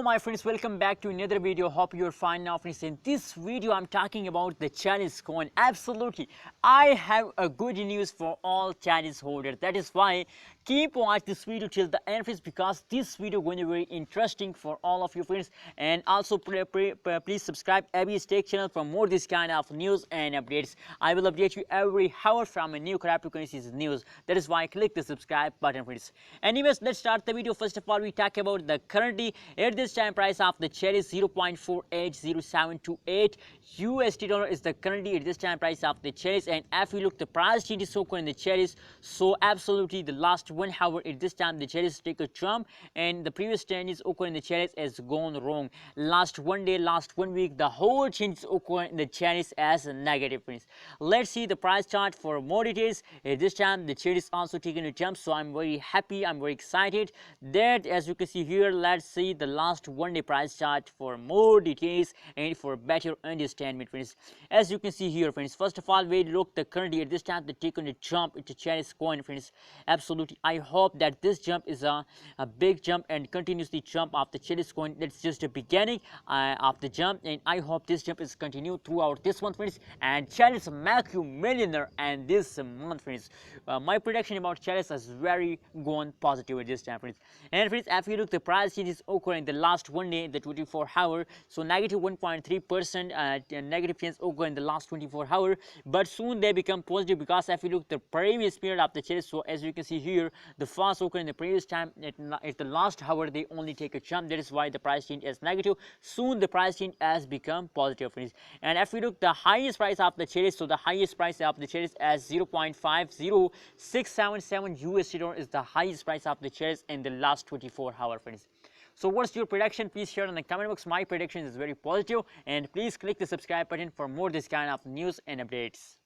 Hello my friends, welcome back to another video. Hope you're fine now friends. In this video I'm talking about the Chiliz coin. Absolutely, I have a good news for all Chiliz holders. That is why keep watch this video till the end friends, because this video going to be very interesting for all of you friends. And also please subscribe Abby's Tech channel for more this kind of news and updates. I will update you every hour from a new cryptocurrencies news. That is why click the subscribe button friends. Anyways, let's start the video. First of all, we talk about the currently at this time price of the Chiliz 0.480728 USD dollar is the currently at this time price of the Chiliz. And if you look the price change is so in the Chiliz, so absolutely the last 1 hour at this time the Chiliz take a jump, and the previous trend is occurring in the Chiliz has gone wrong. Last 1 day, last 1 week, the whole change is occurring in the Chiliz as a negative friends. Let's see the price chart for more details. At this time the Chiliz also taking a jump, so I'm very happy, I'm very excited that as you can see here. Let's see the last 1 day price chart for more details and for better understanding friends. As you can see here friends, first of all we look the currently at this time the taking a jump into Chiliz coin friends. Absolutely, I hope that this jump is a big jump and continuously jump of the Chiliz coin. That's just the beginning of the jump, and I hope this jump is continued throughout this month friends, and Chiliz make you millionaire and this month friends. My prediction about Chiliz is very gone positive at this time friends. And friends, if you look the price change is occurring the last 1 day, the 24 hour, so negative 1.3% negative change occur in the last 24 hour, but soon they become positive, because if you look the previous period of the Chiliz, so as you can see here the first occur in the previous time at the last hour they only take a jump. That is why the price change is negative. Soon the price change has become positive friends. And if we look the highest price of the Chiliz, so the highest price of the Chiliz as 0.50677 USD dollar is the highest price of the Chiliz in the last 24 hour friends. So what's your prediction? Please share in the comment box. My prediction is very positive, and please click the subscribe button for more this kind of news and updates.